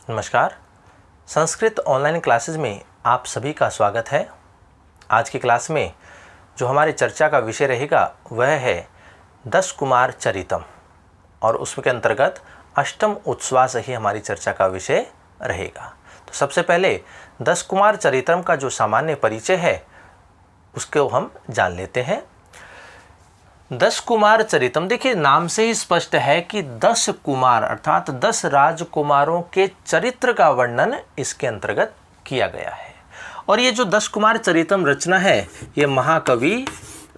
नमस्कार। Sanskrit online classes में आप सभी का स्वागत है। आज की क्लास में जो हमारी चर्चा का विषय रहेगा वह है दश कुमार चरितम और उसके अंतर्गत अष्टम उच्छ्वास ही हमारी चर्चा का विषय रहेगा। तो सबसे पहले दश कुमार चरितम का जो सामान्य परिचय है उसको हम जान लेते हैं। दश कुमार चरितम, देखिए नाम से ही स्पष्ट है कि 10 कुमार अर्थात 10 राजकुमारों के चरित्र का वर्णन इसके अंतर्गत किया गया है। और ये जो 10 कुमार चरितम रचना है ये महाकवि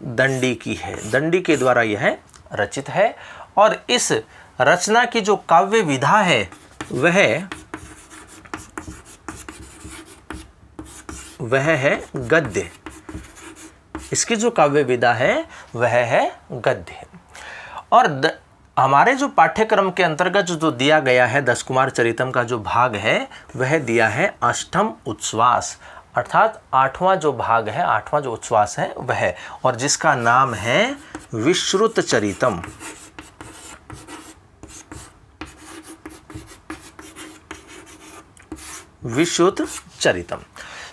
दंडी की है। दंडी के द्वारा यह रचित है और इस रचना की जो काव्य विधा है वह है गद्य। इसकी जो काव्य विधा है वह है गद्य। और हमारे जो पाठ्यक्रम के अंतर्गत जो दिया गया है 10 कुमार चरितम का जो भाग है वह दिया है अष्टम उच्छ्वास अर्थात 8वां जो भाग है, 8वां जो उच्छ्वास है वह, और जिसका नाम है विश्रुत चरितम। विश्रुत चरितम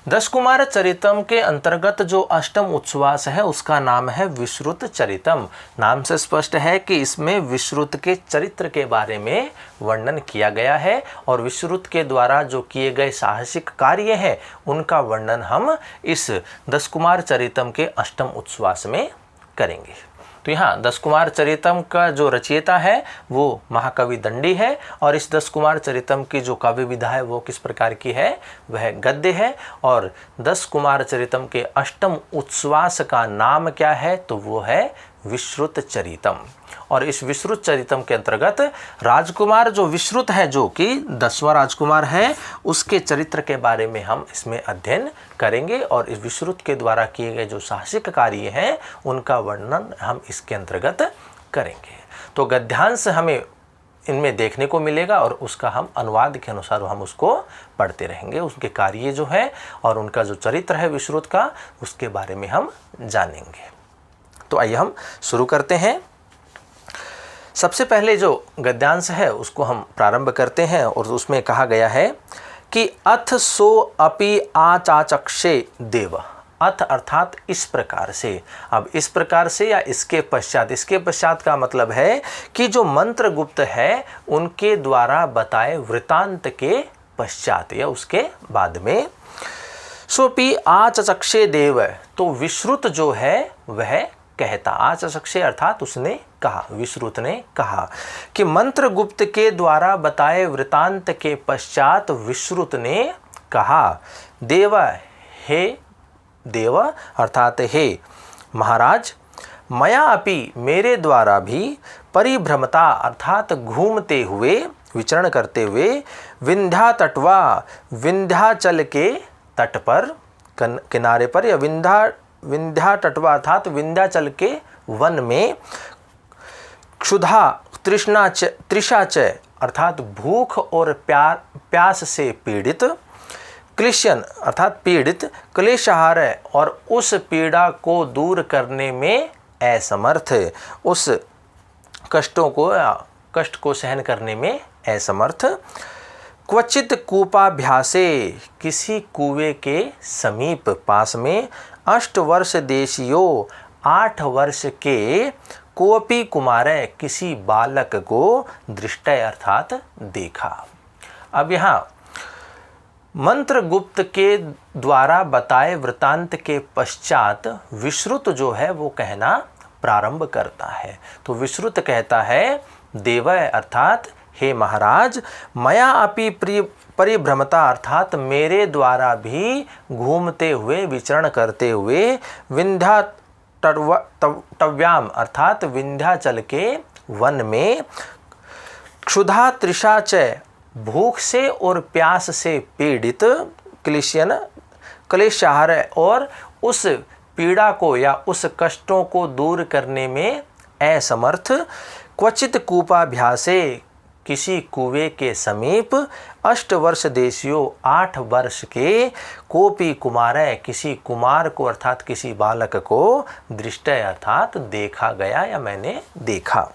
10 कुमार चरितम के अंतर्गत जो अष्टम उच्छ्वास है उसका नाम है विश्रुत चरितम। नाम से स्पष्ट है कि इसमें विश्रुत के चरित्र के बारे में वर्णन किया गया है और विश्रुत के द्वारा जो किए गए साहसिक कार्य हैं उनका वर्णन हम इस 10 कुमार चरितम के अष्टम उच्छ्वास में करेंगे। तो यहाँ 10 कुमार चरितम का जो रचयिता है वो महाकवि दंडी है और इस 10 कुमार चरितम की जो काव्य विधा है वो किस प्रकार की है, वह गद्य है। और 10 कुमार चरितम के अष्टम उच्छ्वास का नाम क्या है, तो वो है विश्रुत चरितम। और इस विश्रुत चरितम के अंतर्गत राजकुमार जो विश्रुत है, जो कि 10वां राजकुमार है, उसके चरित्र के बारे में हम इसमें अध्ययन करेंगे और इस विश्रुत के द्वारा किए गए जो साहसिक कार्य हैं उनका वर्णन हम इसके अंतर्गत करेंगे। तो गद्यांश हमें इनमें देखने को मिलेगा और उसका हम अनुवाद के अनुसार हम उसको पढ़ते रहेंगे। उसके कार्य जो है और उनका जो चरित्र है विश्रुत का, उसके बारे में हम जानेंगे। तो आइए हम शुरू करते हैं। सबसे पहले जो गद्यांश है उसको हम प्रारंभ करते हैं और उसमें कहा गया है कि अथ सो अपि आचाचक्षे देव। अथ अर्थात इस प्रकार से। अब इस प्रकार से या इसके पश्चात का मतलब है कि जो मंत्र गुप्त है उनके द्वारा बताए वृतांत के पश्चात या उसके बाद में। सोपि आचचक्षे देव, तो विश्रुत जो है वह कहता, आचचक्षे अर्थात उसने कहा, विश्रुत ने कहा कि मंत्र गुप्त के द्वारा बताए वृतांत के पश्चात विश्रुत ने कहा, देव, हे देव अर्थात हे महाराज, मया अपि मेरे द्वारा भी परिभ्रमता अर्थात घूमते हुए, विचरण करते हुए, विंध्यातटवा विंध्याचल के तट पर, किनारे पर, या विंध्यातटवा अर्थात विंध्याचल के वन में, क्षुधा तृषा च अर्थात भूख और प्यास से पीड़ित, क्लेशन अर्थात पीड़ित, क्लेशहार और उस पीड़ा को दूर करने में असमर्थ, उस कष्ट को सहन करने में असमर्थ, क्वचित कूपाभ्यासे किसी कुएं के समीप पास में, 8 वर्ष देशियो 8 वर्ष के, कोपी कुमार किसी बालक को, दृष्टय अर्थात देखा। अब यहाँ मंत्र गुप्त के द्वारा बताए वृतांत के पश्चात विश्रुत जो है वो कहना प्रारंभ करता है। तो विश्रुत कहता है, देव अर्थात हे महाराज, मया अपि परिभ्रमता अर्थात मेरे द्वारा भी घूमते हुए, विचरण करते हुए, विंध्याटव्याम अर्थात विंध्याचल के वन में, क्षुधा तृषा च भूख से और प्यास से पीड़ित, क्लेशहार और उस पीड़ा को या उस कष्टों को दूर करने में असमर्थ, क्वचित कूपाभ्यासे किसी कुएं के समीप, 8 वर्ष देशियो 8 वर्ष के, कोपी कुमार किसी कुमार को अर्थात किसी बालक को, दृष्टय अर्थात देखा गया या मैंने देखा।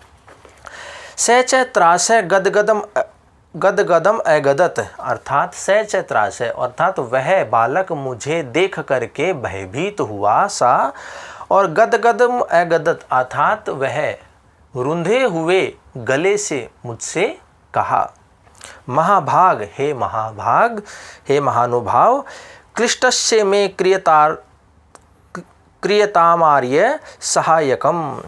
स च त्रास गदगदम गदगदम अगदत अर्थात सहचैत्राशय अर्थात वह बालक मुझे देख करके भयभीत हुआ सा, और गदगदम अगदत अर्थात वह रुंधे हुए गले से मुझसे कहा, महाभाग हे महाभाग हे महानुभाव, क्लिष्टस्य मे क्रियतामार्य सहायकम,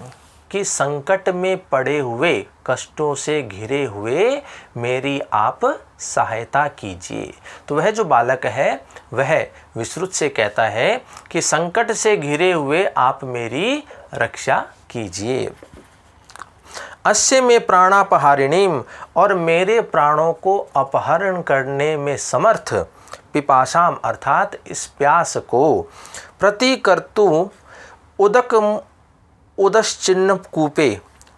कि संकट में पड़े हुए कष्टों से घिरे हुए मेरी आप सहायता कीजिए। तो वह जो बालक है वह विश्रुत से कहता है कि संकट से घिरे हुए आप मेरी रक्षा कीजिए। अस्य में प्राणापहारिणीम, और मेरे प्राणों को अपहरण करने में समर्थ, पिपासाम अर्थात इस प्यास को, प्रतिकर्तु उदश्चिन्न कूपे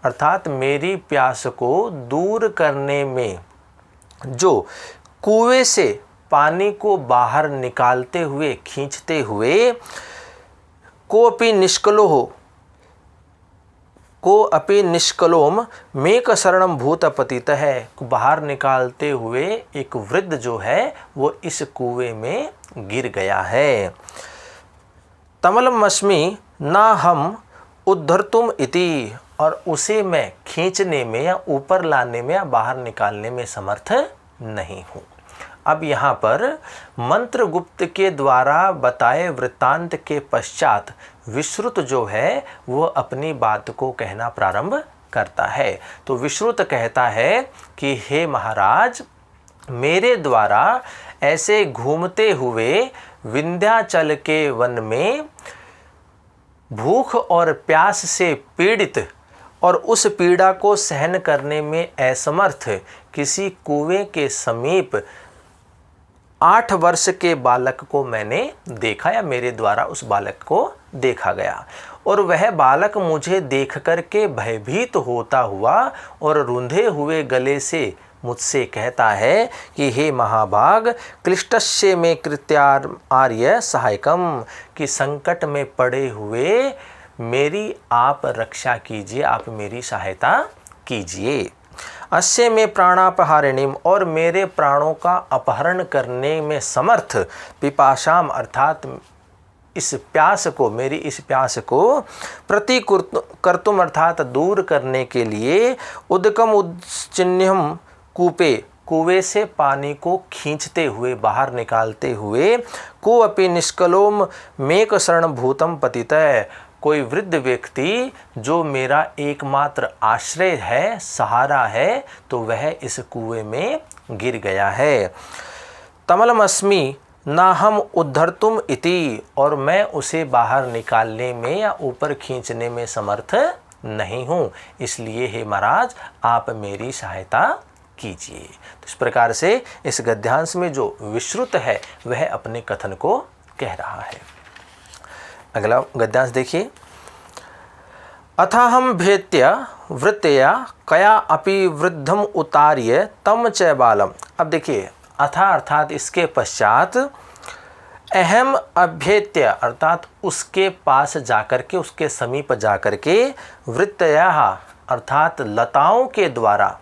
अर्थात मेरी प्यास को दूर करने में जो कुएं से पानी को बाहर निकालते हुए खींचते हुए, को अपि निष्कलोम मेक शरणम भूत पतित है, बाहर निकालते हुए एक वृद्ध जो है वो इस कुएं में गिर गया है। तमलमस्मि ना हम उद्धर्तुम इति, और उसे मैं खींचने में या ऊपर लाने में या बाहर निकालने में समर्थ नहीं हूँ। अब यहाँ पर मंत्रगुप्त के द्वारा बताए वृत्तांत के पश्चात विश्रुत जो है वो अपनी बात को कहना प्रारंभ करता है। तो विश्रुत कहता है कि हे महाराज, मेरे द्वारा ऐसे घूमते हुए विंध्याचल के वन में भूख और प्यास से पीड़ित और उस पीड़ा को सहन करने में असमर्थ किसी कुएं के समीप 8 वर्ष के बालक को मैंने देखा, या मेरे द्वारा उस बालक को देखा गया, और वह बालक मुझे देख कर के भयभीत होता हुआ और रुंधे हुए गले से मुझसे कहता है कि हे महाभाग, क्लिष्टस्य में कृत्यार्य सहायकम, कि संकट में पड़े हुए मेरी आप रक्षा कीजिए, आप मेरी सहायता कीजिए। अस्य में प्राणापहारिणीम, और मेरे प्राणों का अपहरण करने में समर्थ, पिपासाम अर्थात इस प्यास को, मेरी इस प्यास को प्रतिकर्तुम अर्थात दूर करने के लिए, उदकम उच्चिन्यम कूपे कुएं से पानी को खींचते हुए बाहर निकालते हुए, को अपि निष्कलोम मेक शरण भूतम पतितः, कोई वृद्ध व्यक्ति जो मेरा एकमात्र आश्रय है, सहारा है, तो वह इस कुएं में गिर गया है। तमलमस्मि ना हम उद्धर्तुम इति, और मैं उसे बाहर निकालने में या ऊपर खींचने में समर्थ नहीं हूँ, इसलिए हे महाराज आप मेरी सहायता कीजिए। तो इस प्रकार से इस गद्यांश में जो विश्रुत है वह अपने कथन को कह रहा है। अगला गद्यांश देखिए। अथाहम भेत्य वृत्तया कया अपि वृद्धम उतार्य तम च बालम। अब देखिए, अथा अर्थात इसके पश्चात, अहम अभ्येत्य अर्थात उसके पास जाकर के, उसके समीप जाकर के, वृत्तया अर्थात लताओं के द्वारा,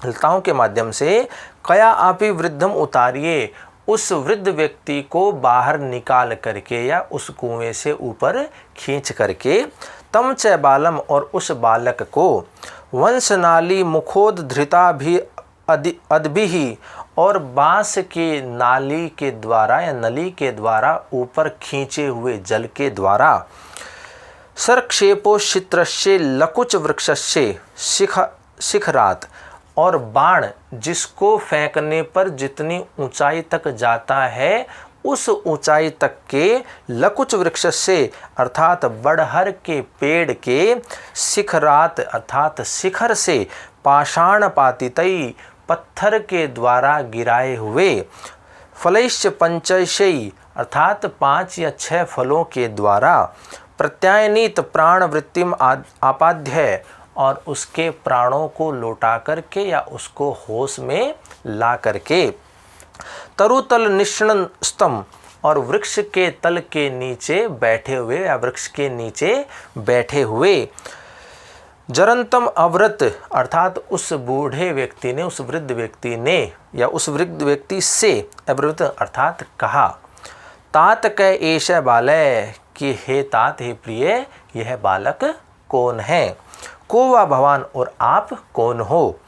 लताओं के माध्यम से, कया आपी वृद्धम उतारिए, उस वृद्ध व्यक्ति को बाहर निकाल करके या उस कुएं से ऊपर खींच करके, तम च बालम और उस बालक को, वंशनाली मुखोद्धृता भी अदभिहि और बांस के नाली के द्वारा या नली के द्वारा ऊपर खींचे हुए जल के द्वारा, सरक्षेपोशित्रस्य लकुच वृक्षस्य शिखरात, और बाण जिसको फेंकने पर जितनी ऊंचाई तक जाता है उस ऊंचाई तक के लकुच वृक्ष से अर्थात बड़हर के पेड़ के शिखरात अर्थात शिखर से, पाषाण पातितई पत्थर के द्वारा गिराए हुए, फलैश्च पंचशई अर्थात 5 या 6 फलों के द्वारा, प्रत्यायनित प्राण वृत्तिम आपाध्य और उसके प्राणों को लौटा करके या उसको होश में ला करके, तरुतल निष्ण स्तंभ और वृक्ष के तल के नीचे बैठे हुए या वृक्ष के नीचे बैठे हुए, जरंतम अवृत अर्थात उस बूढ़े व्यक्ति ने, उस वृद्ध व्यक्ति ने या उस वृद्ध व्यक्ति से अवृत अर्थात कहा, तात कै एष बालय, कि हे तात, हे प्रिय, यह बालक कौन है। को वा भवान, और आप कौन हो।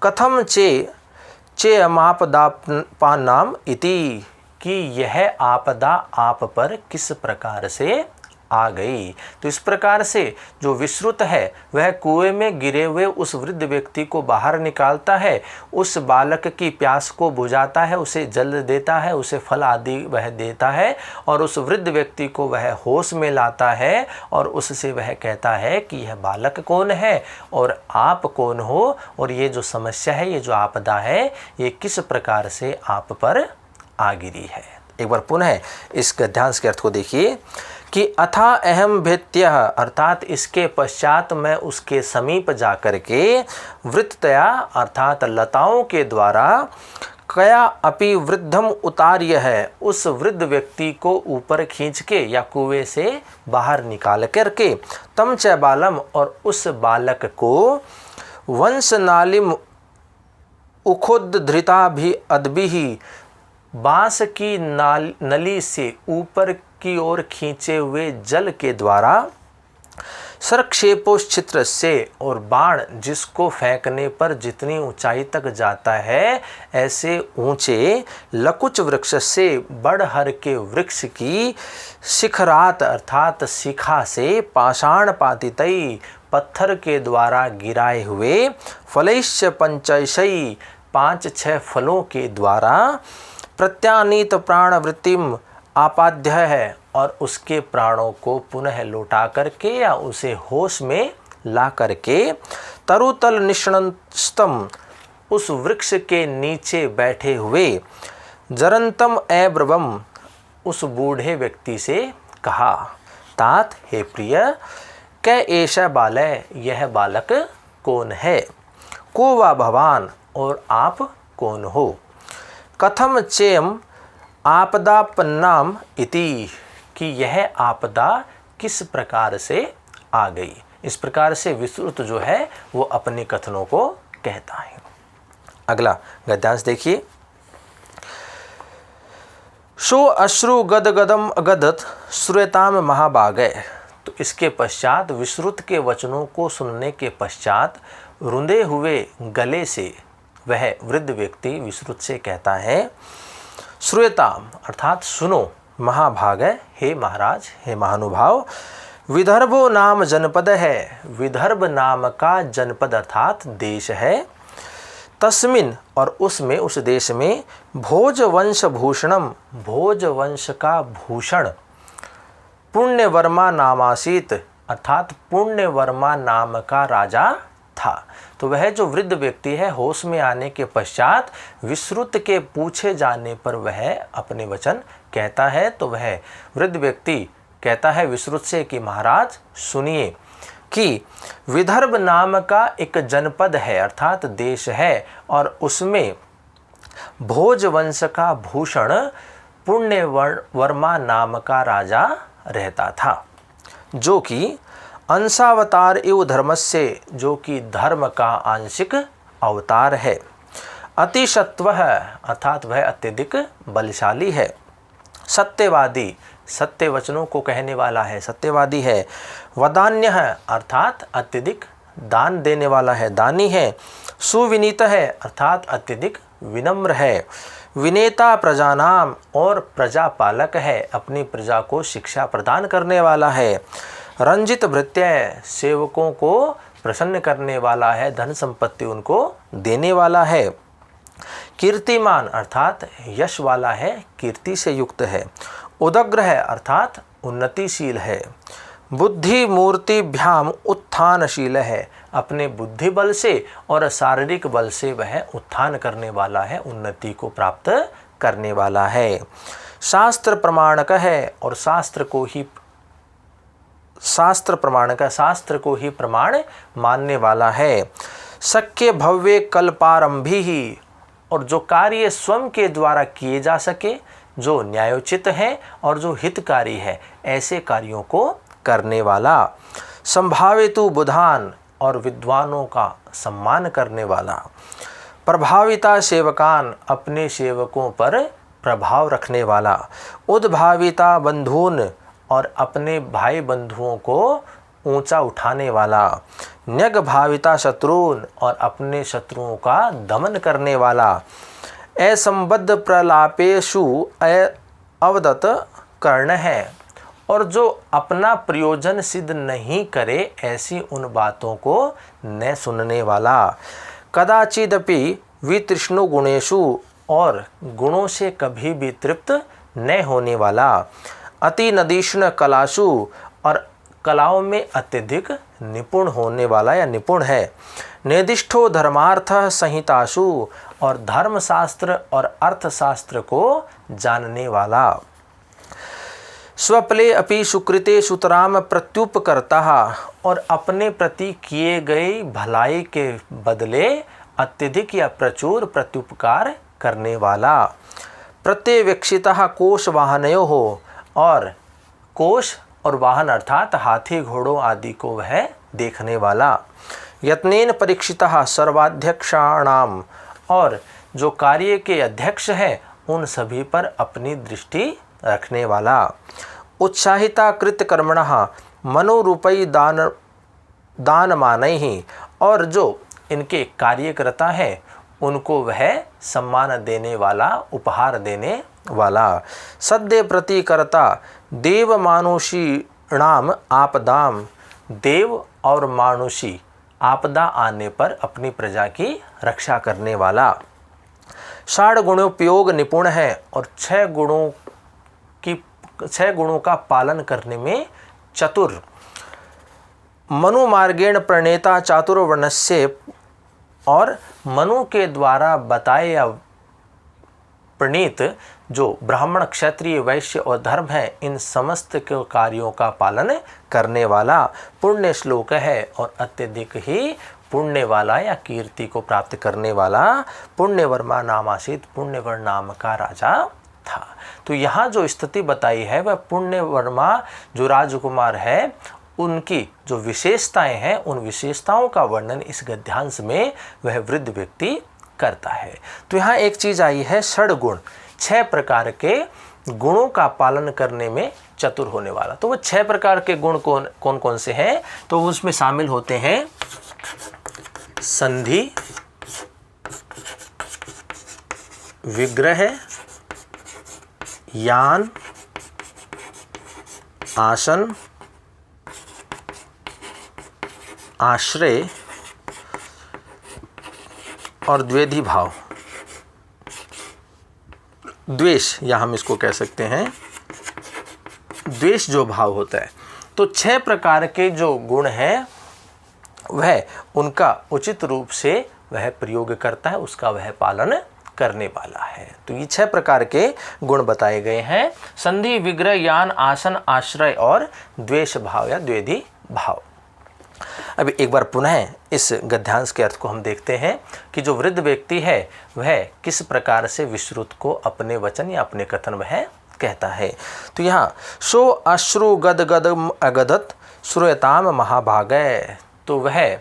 कथम चे मापदापानाम इति, कि यह आपदा आप पर किस प्रकार से आ गई। तो इस प्रकार से जो विश्रुत है वह कुएं में गिरे हुए उस वृद्ध व्यक्ति को बाहर निकालता है, उस बालक की प्यास को बुझाता है, उसे जल देता है, उसे फल आदि वह देता है और उस वृद्ध व्यक्ति को वह होश में लाता है और उससे वह कहता है कि यह बालक कौन है और आप कौन हो, और ये जो समस्या है, ये जो आपदा है, ये किस प्रकार से आप पर आ गिरी है। एक बार पुनः इस गद्यांश के अर्थ को देखिए कि अथा अहम भेत्य, अर्थात इसके पश्चात मैं उसके समीप जाकर के वृत्तया अर्थात लताओं के द्वारा कया अपि वृद्धम उतार्य है, उस वृद्ध व्यक्ति को ऊपर खींच के या कुएं से बाहर निकाल करके, तम च बालम, और उस बालक को वंश नालिम उखोद्धृता भी अदबिही, बांस की नली से ऊपर की ओर खींचे हुए जल के द्वारा, सरक्षेपोच्छित्र से, और बाण जिसको फेंकने पर जितनी ऊंचाई तक जाता है ऐसे ऊंचे लकुच वृक्ष से, बड़हर के वृक्ष की शिखरात अर्थात शिखा से, पाषाण पातितई, पत्थर के द्वारा गिराए हुए, फलैश्च पंचैषई, 5-6 फलों के द्वारा, प्रत्यानीत प्राणवृत्तिम आपाद्य है, और उसके प्राणों को पुनः लौटा करके या उसे होश में ला करके, तरुतल निष्णस्तम, उस वृक्ष के नीचे बैठे हुए, जरंतम एब्रवम, उस बूढ़े व्यक्ति से कहा, तात, हे प्रिय, कै एषा बालय, यह बालक कौन है। को वा भवान, और आप कौन हो। कथम चेम आपदापन्नाम इति, कि यह आपदा किस प्रकार से आ गई। इस प्रकार से विश्रुत जो है वो अपने कथनों को कहता है। अगला गद्यांश देखिए। शो अश्रु गदगदम अगदत श्रूयताम महाभागय, तो इसके पश्चात विश्रुत के वचनों को सुनने के पश्चात रुंधे हुए गले से वह वृद्ध व्यक्ति विश्रुत से कहता है, श्रूयताम अर्थात सुनो, महाभागय, हे महाराज, हे महानुभाव, विदर्भो नाम जनपद है, विदर्भ नाम का जनपद अर्थात देश है, तस्मिन, और उसमें, उस देश में, भोजवंश भूषणम, भोजवंश का भूषण, पुण्यवर्मा नामासीत, अर्थात पुण्यवर्मा नाम का राजा था। तो वह जो वृद्ध व्यक्ति है होश में आने के पश्चात विश्रुत के पूछे जाने पर वह अपने वचन कहता है। तो वह वृद्ध व्यक्ति कहता है विश्रुत से कि महाराज सुनिए कि विदर्भ नाम का एक जनपद है अर्थात देश है, और उसमें भोजवंश का भूषण पुण्यवर्मा नाम का राजा रहता था, जो कि अंशावतार एवं धर्मस्य, जो कि धर्म का आंशिक अवतार है, अतिशत्व अर्थात वह अत्यधिक बलशाली है, सत्यवादी, सत्य वचनों को कहने वाला है, सत्यवादी है, वदान्य है अर्थात अत्यधिक दान देने वाला है, दानी है, सुविनीत है अर्थात अत्यधिक विनम्र है, विनेता प्रजानाम, और प्रजापालक है, अपनी प्रजा को शिक्षा प्रदान करने वाला है, रंजित भृत्य, सेवकों को प्रसन्न करने वाला है, धन संपत्ति उनको देने वाला है, कीर्तिमान अर्थात यश वाला है, कीर्ति से युक्त है, उदग्र है अर्थात उन्नतिशील है, बुद्धि मूर्तिभ्याम उत्थानशील है, अपने बुद्धि बल से और शारीरिक बल से वह उत्थान करने वाला है, उन्नति को प्राप्त करने वाला है, शास्त्र प्रमाणक है, और शास्त्र को ही प्रमाण मानने वाला है, शक्य भव्य कल्पारंभी ही, और जो कार्य स्वयं के द्वारा किए जा सके, जो न्यायोचित है और जो हितकारी है, ऐसे कार्यों को करने वाला, संभावितु बुधान, और विद्वानों का सम्मान करने वाला। प्रभाविता सेवकान, अपने सेवकों पर प्रभाव रखने वाला। उद्भाविता बंधून, और अपने भाई बंधुओं को ऊंचा उठाने वाला। न्यग भाविता शत्रुन, और अपने शत्रुओं का दमन करने वाला। असंबद्ध प्रलापेशु अवदत कर्ण है, और जो अपना प्रयोजन सिद्ध नहीं करे ऐसी उन बातों को न सुनने वाला। कदाचिदपि वितृष्णु गुणेषु, और गुणों से कभी भी तृप्त न होने वाला। अति नदीष्ण कलाशु, और कलाओं में अत्यधिक निपुण होने वाला या निपुण है। निर्दिष्टो धर्मार्थ संहितासु, और धर्मशास्त्र और अर्थशास्त्र को जानने वाला। स्वप्ले अपि सुकृते सुतराम प्रत्युपकर्ता, और अपने प्रति किए गए भलाई के बदले अत्यधिक या प्रचुर प्रत्युपकार करने वाला। प्रत्यवेक्षितः कोश वाहनयो हो, और कोश और वाहन अर्थात हाथी घोड़ों आदि को वह देखने वाला। यत्नेन परीक्षितः सर्वाध्यक्षाणाम, और जो कार्य के अध्यक्ष हैं उन सभी पर अपनी दृष्टि रखने वाला। उत्साहिता कृत कर्मणः मनोरूपी दान मानैहि, और जो इनके कार्यकर्ता हैं उनको वह सम्मान देने वाला, उपहार देने वाला। सद्य प्रतिकर्ता देव मानुषीणाम आपदाम, देव और मानुषी आपदा आने पर अपनी प्रजा की रक्षा करने वाला। 6 गुणोपयोग निपुण है, और 6 गुणों का पालन करने में चतुर। मनु मार्गेण प्रणेता चातुर्वर्णस्य, और मनु के द्वारा बताए या प्रणीत जो ब्राह्मण क्षत्रिय वैश्य और धर्म है इन समस्त के कार्यों का पालन करने वाला। पुण्य श्लोक है और अत्यधिक ही पुण्य वाला या कीर्ति को प्राप्त करने वाला। पुण्यवर्मा नामासित, पुण्यवर नाम का राजा था। तो यहाँ जो स्थिति बताई है वह पुण्यवर्मा जो राजकुमार है उनकी जो विशेषताएं हैं उन विशेषताओं का वर्णन इस गद्यांश में वह वृद्ध व्यक्ति करता है। तो यहाँ एक चीज आई है षड्गुण, 6 प्रकार के गुणों का पालन करने में चतुर होने वाला। तो वो 6 प्रकार के गुण कौन कौन से हैं? तो उसमें शामिल होते हैं संधि, विग्रह, यान, आसन, आश्रय और द्वेधी भाव। द्वेष या हम इसको कह सकते हैं द्वेष जो भाव होता है। तो 6 प्रकार के जो गुण हैं वह उनका उचित रूप से वह प्रयोग करता है, उसका वह पालन करने वाला है। तो ये 6 प्रकार के गुण बताए गए हैं, संधि, विग्रह, यान, आसन, आश्रय और द्वेष भाव या द्वेधी भाव। अभी एक बार पुनः इस गद्यांश के अर्थ को हम देखते हैं कि जो वृद्ध व्यक्ति है वह किस प्रकार से विश्रुत को अपने वचन या अपने कथन वह कहता है। तो यहाँ सो अश्रु गद गद अगदत श्रूयताम महाभागय। तो वह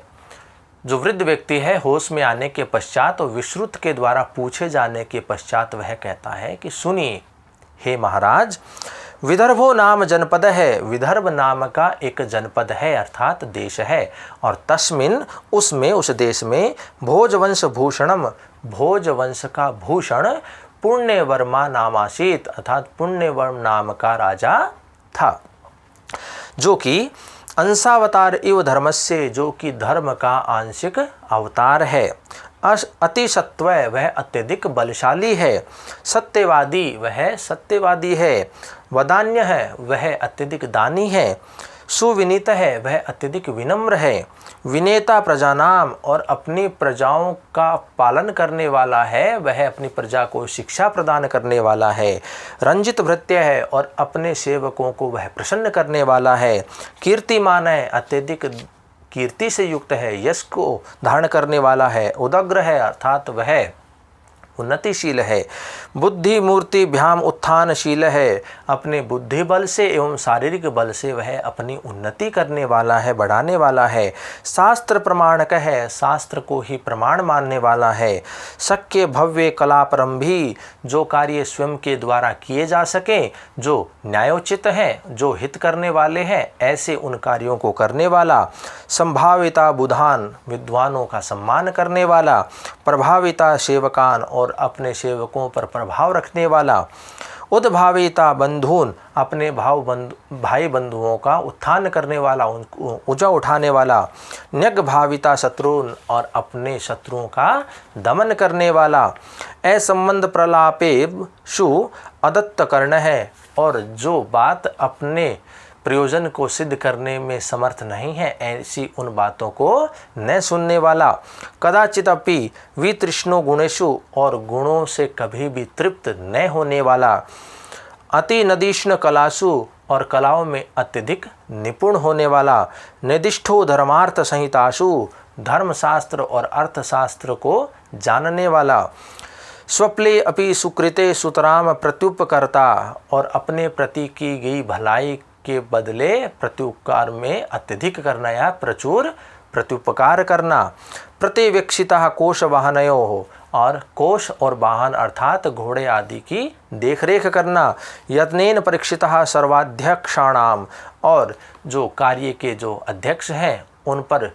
जो वृद्ध व्यक्ति है होश में आने के पश्चात और विश्रुत के द्वारा पूछे जाने के पश्चात वह कहता है कि सुनिए हे महाराज, विदर्भो नाम जनपद है, विदर्भ नाम का एक जनपद है अर्थात देश है, और तस्मिन उसमें उस देश में भोजवंश भूषणम, भोजवंश का भूषण पुण्यवर्मा नामासीत अर्थात पुण्यवर्म नाम का राजा था, जो कि अंशावतार इव धर्मस्य, जो कि धर्म का आंशिक अवतार है। अति सत्व, वह अत्यधिक बलशाली है। सत्यवादी, वह सत्यवादी है। वदान्य है, वह अत्यधिक दानी है। सुविनीत है, वह अत्यधिक विनम्र है। विनेता प्रजानाम, और अपनी प्रजाओं का पालन करने वाला है, वह अपनी प्रजा को शिक्षा प्रदान करने वाला है। रंजित भृत्य है, और अपने सेवकों को वह प्रसन्न करने वाला है। कीर्तिमान है, अत्यधिक कीर्ति से युक्त है, यश को धारण करने वाला है। उदग्र है, अर्थात वह उन्नतिशील है। बुद्धि मूर्तिभ्याम उत्थानशील है, अपने बुद्धि बल से एवं शारीरिक बल से वह अपनी उन्नति करने वाला है, बढ़ाने वाला है। शास्त्र प्रमाणक है, शास्त्र को ही प्रमाण मानने वाला है। शक्य भव्य कलापरंभी, जो कार्य स्वयं के द्वारा किए जा सके, जो न्यायोचित है, जो हित करने वाले हैं, ऐसे उन कार्यों को करने वाला। संभाविता बुधान, विद्वानों का सम्मान करने वाला। प्रभाविता सेवकान, और अपने सेवकों पर प्रभाव रखने वाला। उद्भाविता बंधून, अपने भाई बंधुओं का उत्थान करने वाला, उनको ऊंचा उठाने वाला। न्यग्भाविता शत्रुन, और अपने शत्रुओं का दमन करने वाला। असंबंध प्रलापे शु अदत्त कर्ण है, और जो बात अपने प्रयोजन को सिद्ध करने में समर्थ नहीं है, ऐसी उन बातों को न सुनने वाला। कदाचित अपि वितृष्णो गुणेषु, और गुणों से कभी भी तृप्त न होने वाला। अति नदीष्ण कलासु, और कलाओं में अत्यधिक निपुण होने वाला। निर्दिष्टो धर्मार्थ संहितासु, धर्मशास्त्र और अर्थशास्त्र को जानने वाला। स्वप्ले अपि सुकृते सुतराम प्रत्युपकर्ता, और अपने प्रति की गई भलाई के बदले प्रत्युपकार में अत्यधिक करना या प्रचुर प्रत्युपकार करना। प्रतिवीक्षिता कोश वाहनयो हो, और कोश और वाहन अर्थात घोड़े आदि की देखरेख करना। यत्नेन परीक्षिता सर्वाध्यक्षाणाम, और जो कार्य के जो अध्यक्ष हैं उन पर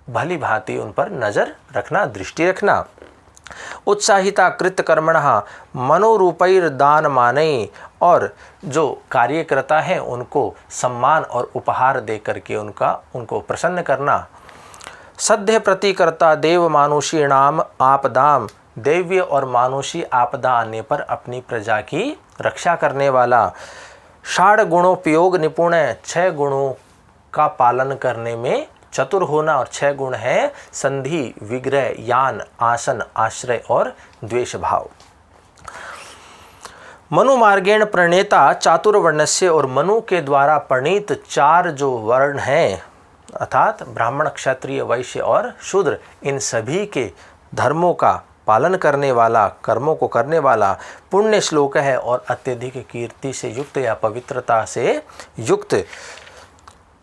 भली भांति उन पर नज़र रखना, दृष्टि रखना। उत्साहिता कृत कर्मणः मनोरूपैर दान माने, और जो कार्यकर्ता है उनको सम्मान और उपहार दे करके उनको प्रसन्न करना। सद्य प्रतिकर्ता देव मानुषी नाम आपदाम, दैव्य और मानुषी आपदा आने पर अपनी प्रजा की रक्षा करने वाला। षाढ़ गुणोपयोग निपुण, 6 गुणों का पालन करने में चतुर होना, और 6 गुण है संधि, विग्रह, यान, आसन, आश्रय और द्वेष भाव। मनु मार्गेण प्रणेता चातुर्वर्णस्य, और मनु के द्वारा प्रणीत 4 जो वर्ण हैं अर्थात ब्राह्मण, क्षत्रिय, वैश्य और शूद्र, इन सभी के धर्मों का पालन करने वाला, कर्मों को करने वाला पुण्य श्लोक है, और अत्यधिक कीर्ति से युक्त या पवित्रता से युक्त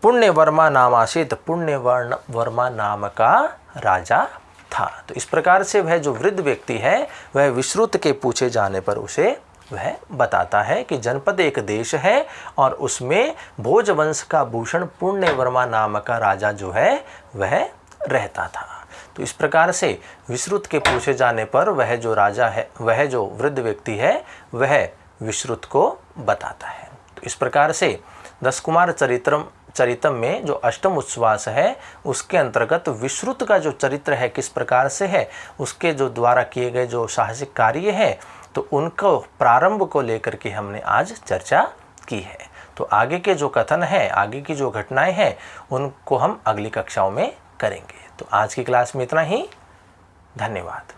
पुण्य वर्मा नामाशित, पुण्य वर्मा नाम का राजा था। तो इस प्रकार से वह जो वृद्ध व्यक्ति है वह विश्रुत के पूछे जाने पर उसे वह बताता है कि जनपद एक देश है, और उसमें भोजवंश का भूषण पुण्य वर्मा नाम का राजा जो है वह रहता था। तो इस प्रकार से विश्रुत के पूछे जाने पर वह जो राजा है, वह जो वृद्ध व्यक्ति है, वह विश्रुत को बताता है। तो इस प्रकार से दशकुमार चरितम में जो अष्टम उच्छ्वास है उसके अंतर्गत विश्रुत का जो चरित्र है किस प्रकार से है, उसके जो द्वारा किए गए जो साहसिक कार्य है, तो उनको प्रारंभ को लेकर के हमने आज चर्चा की है। तो आगे के जो कथन है, आगे की जो घटनाएं हैं, उनको हम अगली कक्षाओं में करेंगे। तो आज की क्लास में इतना ही। धन्यवाद।